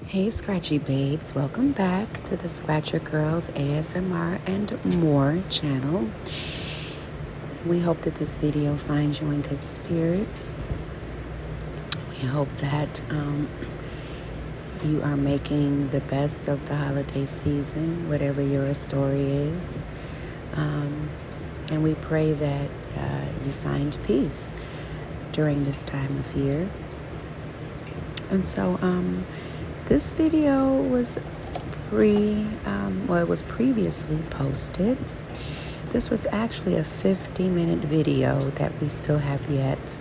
Hey Scratchy Babes, welcome back to the Scratcher Girls ASMR and More channel. We hope that this video finds you in good spirits. We hope that you are making the best of the holiday season, whatever your story is. And we pray that you find peace during this time of year. And so, this video was it was previously posted. This was actually a 50-minute video that we still have yet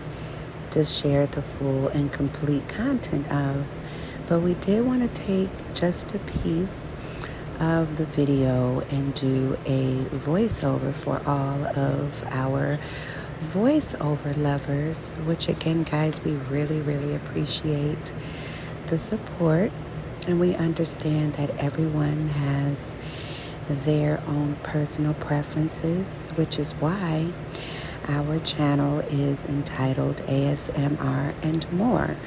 to share the full and complete content of. But we did want to take just a piece of the video and do a voiceover for all of our voiceover lovers, which again, guys, we really, really appreciate the support, and we understand that everyone has their own personal preferences, which is why our channel is entitled ASMR and More,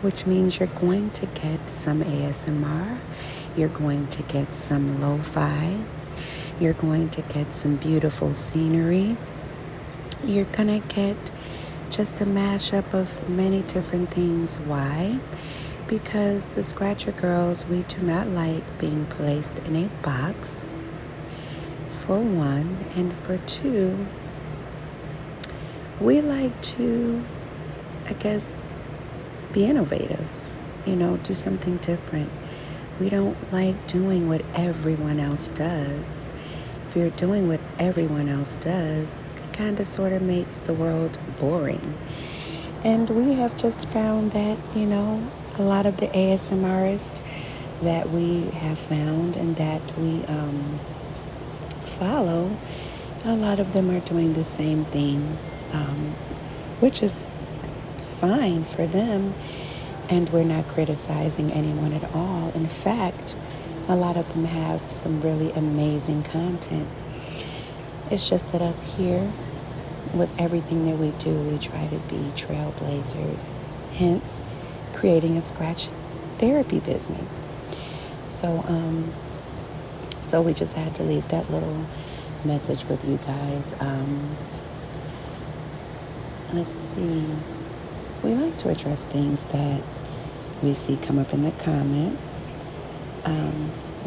which means you're going to get some ASMR, you're going to get some lo-fi, you're going to get some beautiful scenery, you're gonna get just a mashup of many different things. Why? Because the Scratcher Girls, we do not like being placed in a box, for one, and for two, we like to, be innovative, do something different. We don't like doing what everyone else does. If you're doing what everyone else does, it kind of sort of makes the world boring. And we have just found that, a lot of the ASMRists that we have found and that we follow, a lot of them are doing the same things, which is fine for them. And we're not criticizing anyone at all. In fact, a lot of them have some really amazing content. It's just that us here, with everything that we do, we try to be trailblazers, hence creating a scratch therapy business. So we just had to leave that little message with you guys. Let's see. We like to address things that we see come up in the comments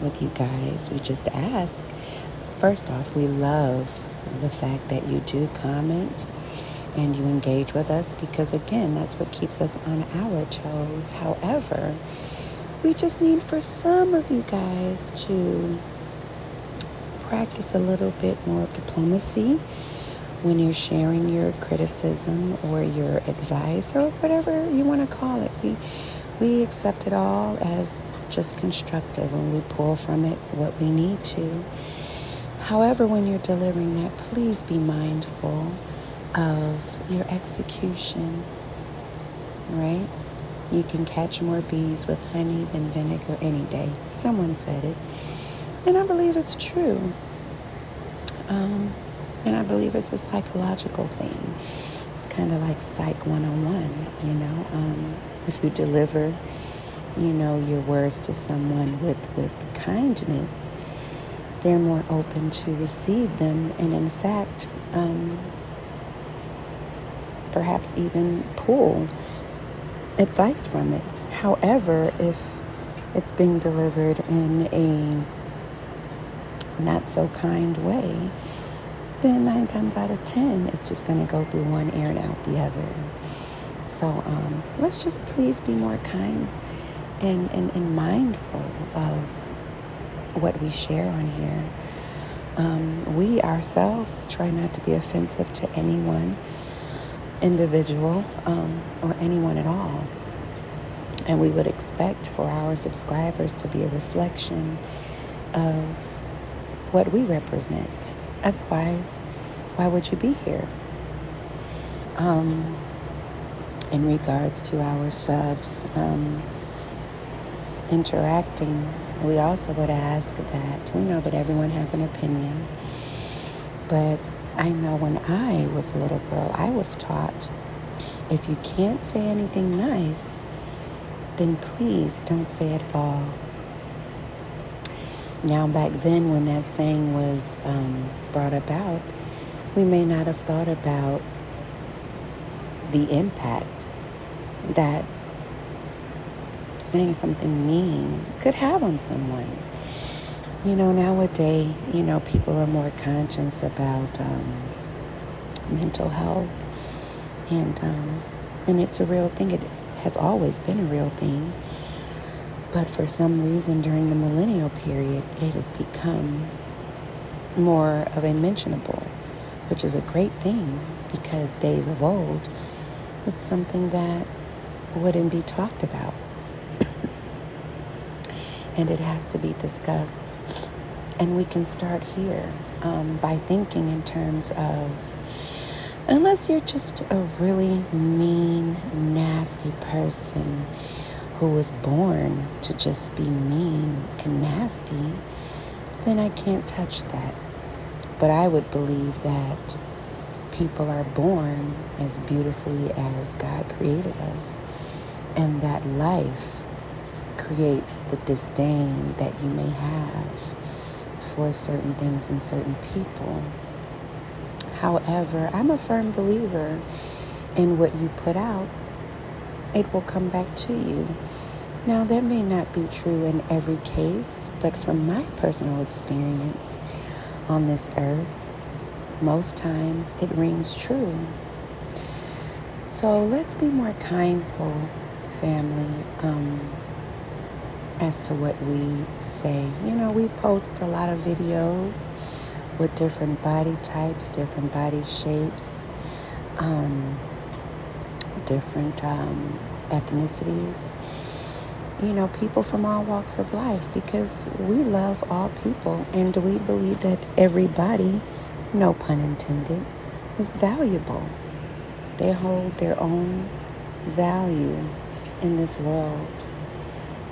with you guys. We just ask. First off, we love the fact that you do comment and you engage with us, because again, that's what keeps us on our toes. However, we just need for some of you guys to practice a little bit more diplomacy when you're sharing your criticism or your advice or whatever you want to call it. We accept it all as just constructive, and we pull from it what we need to. However, when you're delivering that, please be mindful of your execution, right? You can catch more bees with honey than vinegar any day. Someone said it, and I believe it's true. And I believe it's a psychological thing. It's kind of like Psych 101, If you deliver, your words to someone with kindness, they're more open to receive them, and in fact, perhaps even pull advice from it. However, if it's being delivered in a not so kind way, then 9 times out of 10, it's just going to go through one ear and out the other. So let's just please be more kind and mindful of what we share on here. We ourselves try not to be offensive to anyone, individual, or anyone at all. And we would expect for our subscribers to be a reflection of what we represent. Otherwise, why would you be here? In regards to our subs interacting, we also would ask that, we know that everyone has an opinion, but I know when I was a little girl, I was taught, if you can't say anything nice, then please don't say it at all. Now, back then when that saying was brought about, we may not have thought about the impact that saying something mean could have on someone. Nowadays, people are more conscious about mental health, and it's a real thing. It has always been a real thing. But for some reason, during the millennial period, it has become more of a mentionable, which is a great thing, because days of old, it's something that wouldn't be talked about. And it has to be discussed. And we can start here by thinking in terms of, unless you're just a really mean, nasty person who was born to just be mean and nasty, then I can't touch that. But I would believe that people are born as beautifully as God created us, and that life creates the disdain that you may have for certain things and certain people. However, I'm a firm believer in what you put out, it will come back to you. Now, that may not be true in every case, but from my personal experience on this earth, most times it rings true. So let's be more kindful, family, as to what we say. We post a lot of videos with different body types, different body shapes, different ethnicities, people from all walks of life, because we love all people, and we believe that everybody, no pun intended, is valuable. They hold their own value in this world.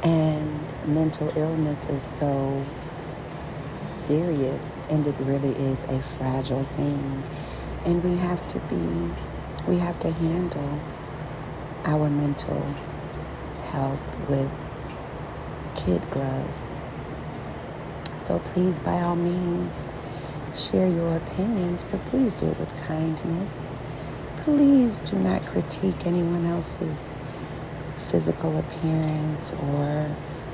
And mental illness is so serious, and it really is a fragile thing. And we have to handle our mental health with kid gloves. So please, by all means, share your opinions, but please do it with kindness. Please do not critique anyone else's physical appearance or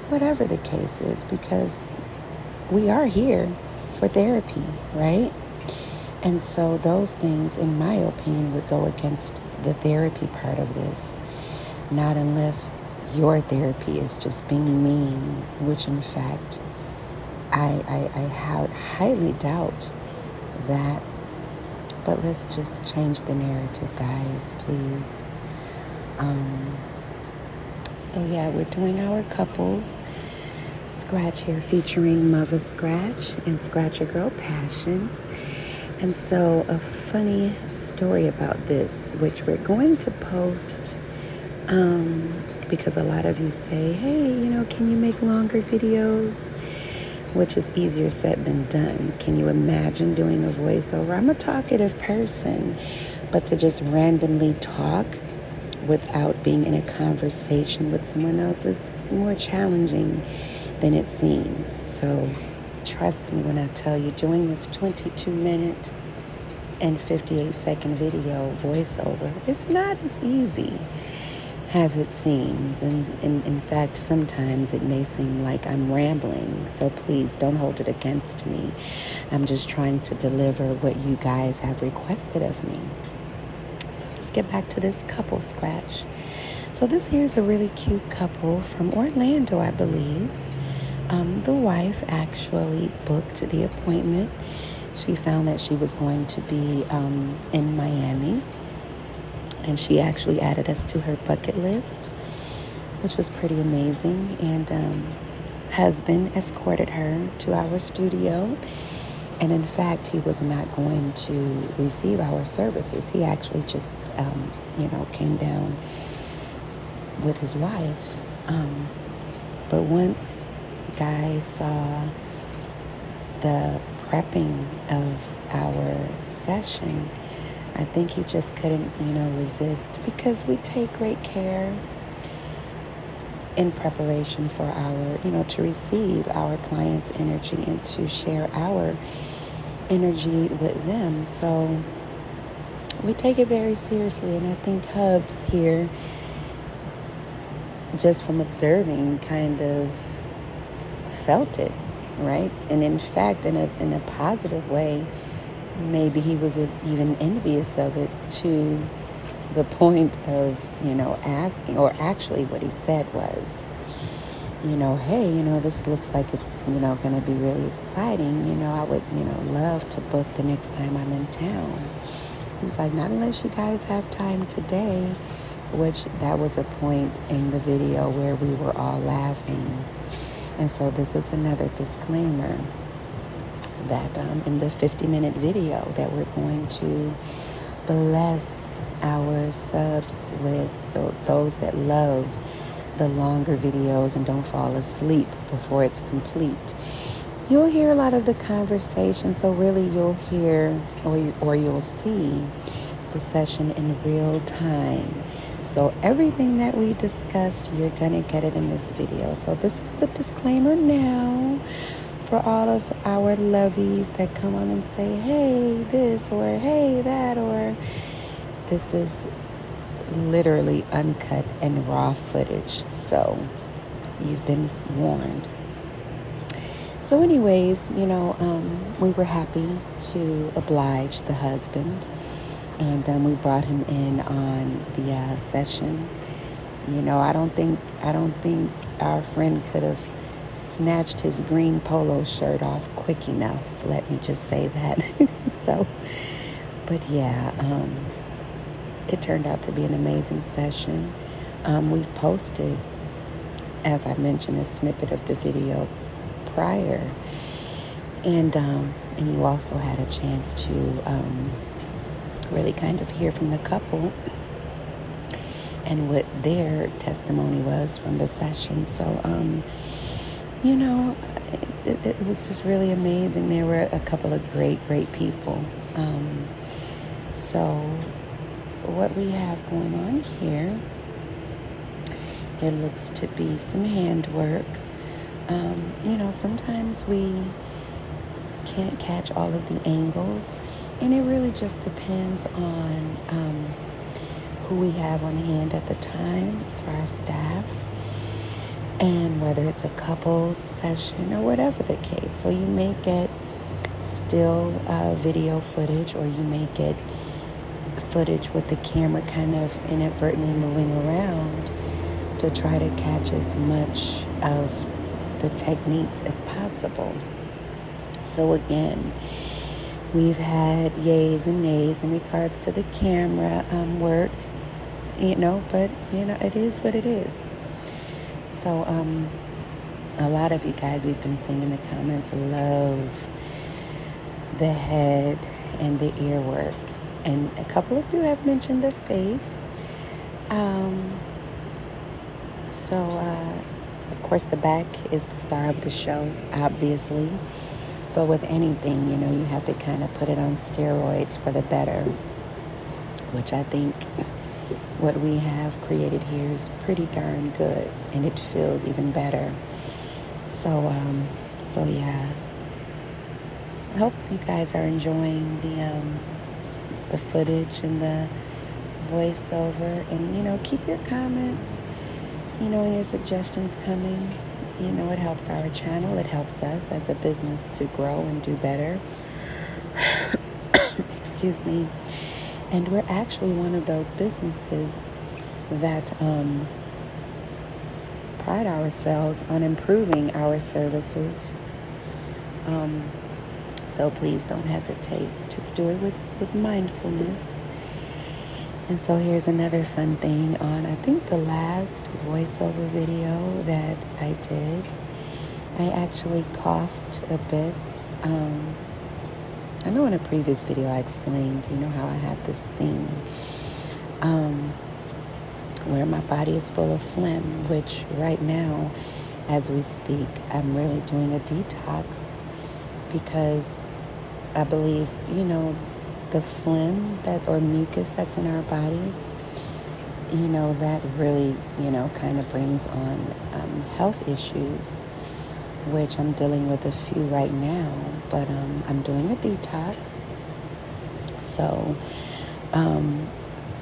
whatever the case is, because we are here for therapy, right? And so those things, in my opinion, would go against the therapy part of this. Not unless your therapy is just being mean, which in fact, I highly doubt that. But let's just change the narrative, guys, please. So yeah, we're doing our couples scratch here featuring Mother Scratch and Scratch Your Girl Passion. And so a funny story about this, which we're going to post, because a lot of you say, hey, can you make longer videos? Which is easier said than done. Can you imagine doing a voiceover? I'm a talkative person, but to just randomly talk without being in a conversation with someone else is more challenging than it seems. So trust me when I tell you, doing this 22-minute and 58-second video voiceover is not as easy as it seems. And in fact, sometimes it may seem like I'm rambling. So please don't hold it against me. I'm just trying to deliver what you guys have requested of me. So let's get back to this couple scratch. So this here's a really cute couple from Orlando, I believe. The wife actually booked the appointment. She found that she was going to be in Miami, and she actually added us to her bucket list, which was pretty amazing. And husband escorted her to our studio, and in fact, he was not going to receive our services. He actually just, came down with his wife. But once guys saw the prepping of our session, I think he just couldn't, resist, because we take great care in preparation for our, to receive our clients' energy and to share our energy with them. So we take it very seriously, and I think Hubs here, just from observing, kind of felt it, right? And in fact, in a positive way, maybe he was even envious of it, to the point of, asking, or actually what he said was, hey, this looks like it's, going to be really exciting. I would, love to book the next time I'm in town. He was like, not unless you guys have time today, which that was a point in the video where we were all laughing. And so this is another disclaimer that in the 50-minute video that we're going to bless our subs with, those that love the longer videos and don't fall asleep before it's complete. You'll hear a lot of the conversation, so really you'll hear or you'll see the session in real time. So everything that we discussed, you're going to get it in this video. So this is the disclaimer now for all of our lovies that come on and say, hey, this, or hey, that, or this is literally uncut and raw footage. So you've been warned. So anyways, we were happy to oblige the husband, and we brought him in on the session. I don't think our friend could have snatched his green polo shirt off quick enough. Let me just say that. So, but yeah, it turned out to be an amazing session. We've posted, as I mentioned, a snippet of the video prior, and you also had a chance to really kind of hear from the couple and what their testimony was from the session. So it was just really amazing. There were a couple of great people. So what we have going on here, it looks to be some handwork. Sometimes we can't catch all of the angles, and it really just depends on who we have on hand at the time as far as staff, and whether it's a couples session or whatever the case. So you may get still video footage, or you may get footage with the camera kind of inadvertently moving around to try to catch as much of the techniques as possible. So again, we've had yays and nays in regards to the camera work, but it is what it is. So a lot of you guys, we've been seeing in the comments, love the head and the ear work, and a couple of you have mentioned the face. Of course, the back is the star of the show, obviously. But with anything, you have to kind of put it on steroids for the better, which I think what we have created here is pretty darn good, and it feels even better. So yeah. I hope you guys are enjoying the footage and the voiceover, and keep your comments, and your suggestions coming. It helps our channel. It helps us as a business to grow and do better. Excuse me. And we're actually one of those businesses that pride ourselves on improving our services. So please don't hesitate. Just do it with mindfulness. And so here's another fun thing on, I think, the last voiceover video that I did. I actually coughed a bit. I know in a previous video I explained, how I have this thing where my body is full of phlegm, which right now, as we speak, I'm really doing a detox, because I believe, the phlegm or mucus that's in our bodies, that really, kind of brings on health issues, which I'm dealing with a few right now, but I'm doing a detox. So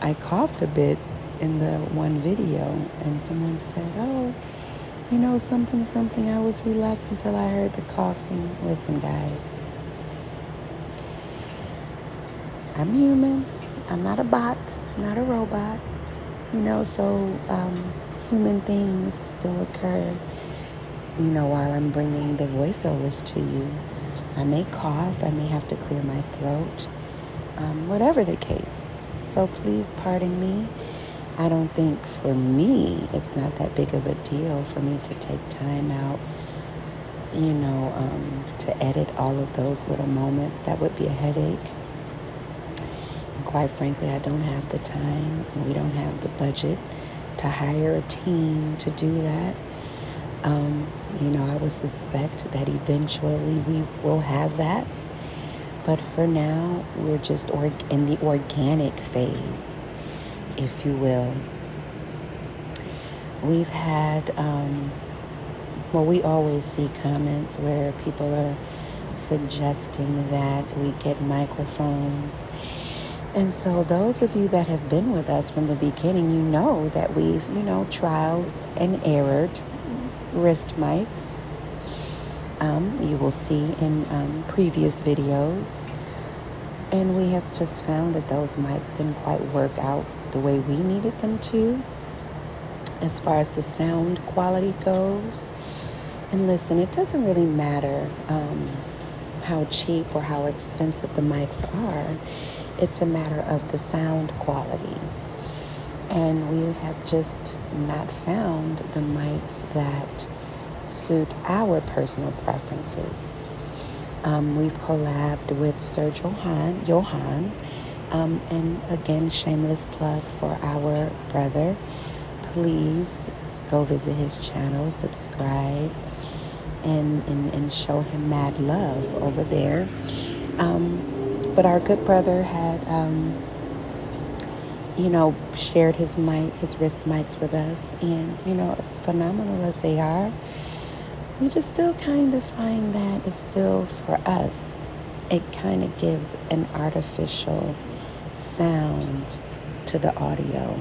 I coughed a bit in the one video, and someone said, oh, something, I was relaxed until I heard the coughing. Listen, guys, I'm human. I'm not a bot, not a robot, so human things still occur, while I'm bringing the voiceovers to you. I may cough, I may have to clear my throat, whatever the case. So please pardon me. I don't think for me it's not that big of a deal for me to take time out, to edit all of those little moments. That would be a headache. And quite frankly, I don't have the time. We don't have the budget to hire a team to do that. I would suspect that eventually we will have that. But for now, we're just in the organic phase, if you will. We've had, we always see comments where people are suggesting that we get microphones. And so those of you that have been with us from the beginning, you know that we've, trial and errored wrist mics. You will see in previous videos. And we have just found that those mics didn't quite work out the way we needed them to, as far as the sound quality goes. And listen, it doesn't really matter how cheap or how expensive the mics are. It's a matter of the sound quality. And we have just not found the mics that suit our personal preferences. We've collabed with Sir Johan, and again, shameless plug for our brother. Please go visit his channel, subscribe, and show him mad love over there. But our good brother had, shared his wrist mics with us, and as phenomenal as they are, we just still kind of find that it's still, for us, it kind of gives an artificial sound to the audio.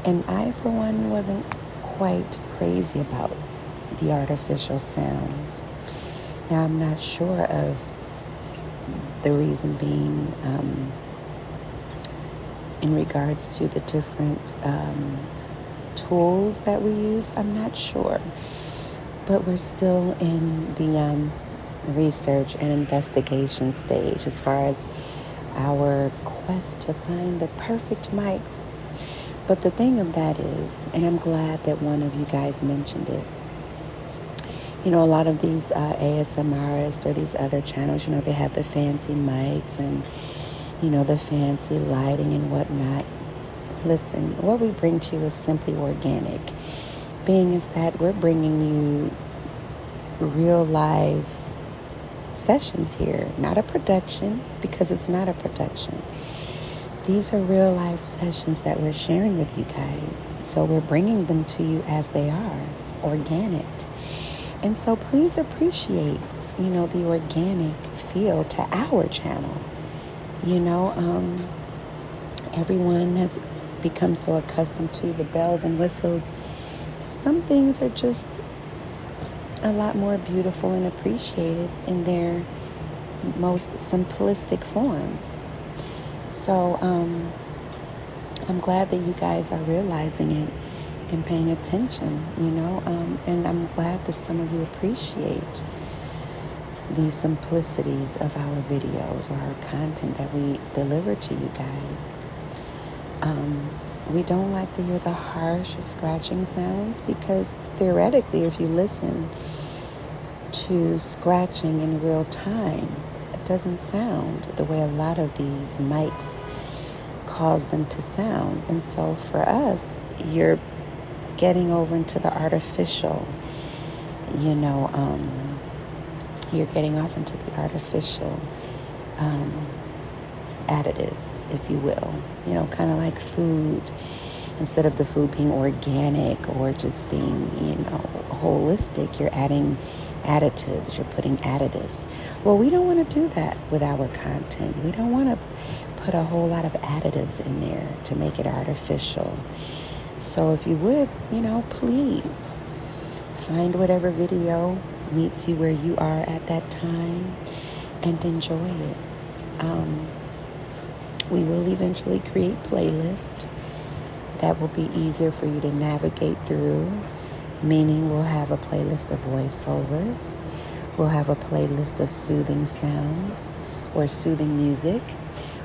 And I, for one, wasn't quite crazy about the artificial sounds. Now, I'm not sure of the reason being in regards to the different tools that we use. I'm not sure. But we're still in the research and investigation stage as far as our quest to find the perfect mics. But the thing of that is, and I'm glad that one of you guys mentioned it, a lot of these ASMRists or these other channels, they have the fancy mics and, the fancy lighting and whatnot. Listen, what we bring to you is simply organic. Being is that we're bringing you real live sessions here, not a production, because it's not a production. These are real life sessions that we're sharing with you guys. So we're bringing them to you as they are, organic. And so please appreciate, the organic feel to our channel. Everyone has become so accustomed to the bells and whistles. Some things are just a lot more beautiful and appreciated in their most simplistic forms. So I'm glad that you guys are realizing it and paying attention, and I'm glad that some of you appreciate the simplicities of our videos or our content that we deliver to you guys. We don't like to hear the harsh scratching sounds because theoretically, if you listen to scratching in real time, it doesn't sound the way a lot of these mics cause them to sound. And so for us, you're getting over into the artificial, you're getting off into the artificial additives, if you will, kind of like food. Instead of the food being organic or just being, holistic, you're adding additives, you're putting additives. Well, we don't want to do that with our content. We don't want to put a whole lot of additives in there to make it artificial. So if you would, please find whatever video meets you where you are at that time and enjoy it. We will eventually create playlists that will be easier for you to navigate through, meaning we'll have a playlist of voiceovers. We'll have a playlist of soothing sounds or soothing music.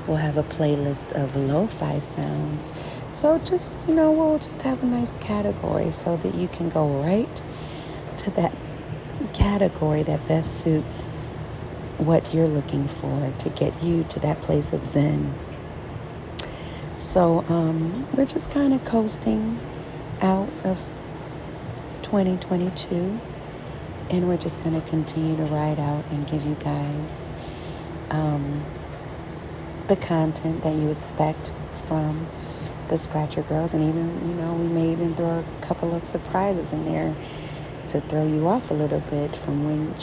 We'll have a playlist of lo-fi sounds. So just, we'll just have a nice category so that you can go right to that category that best suits what you're looking for to get you to that place of zen. So we're just kind of coasting out of 2022, and we're just going to continue to ride out and give you guys the content that you expect from the Scratcher Girls. And even, we may even throw a couple of surprises in there to throw you off a little bit from when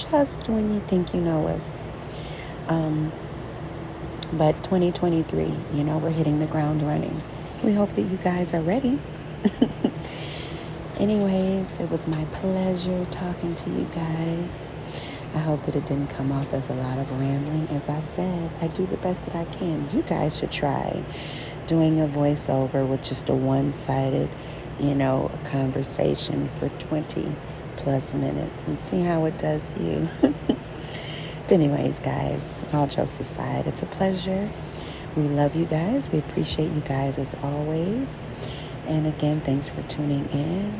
you think you know us. But 2023, we're hitting the ground running. We hope that you guys are ready. Anyways, it was my pleasure talking to you guys. I hope that it didn't come off as a lot of rambling. As I said, I do the best that I can. You guys should try doing a voiceover with just a one-sided, conversation for 20 plus minutes and see how it does you. But anyways, guys, all jokes aside, it's a pleasure. We love you guys. We appreciate you guys as always. And again, thanks for tuning in.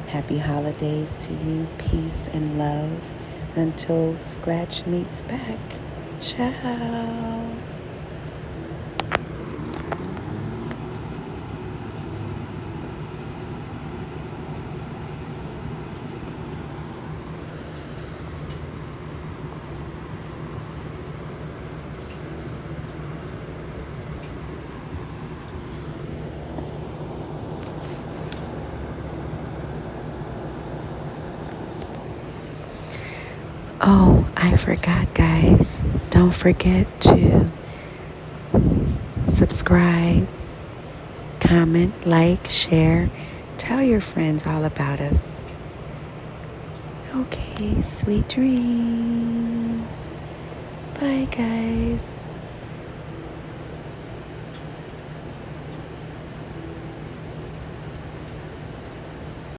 Happy holidays to you. Peace and love. Until Scratch meets back. Ciao. Oh, I forgot, guys. Don't forget to subscribe, comment, like, share. Tell your friends all about us. Okay, sweet dreams. Bye, guys.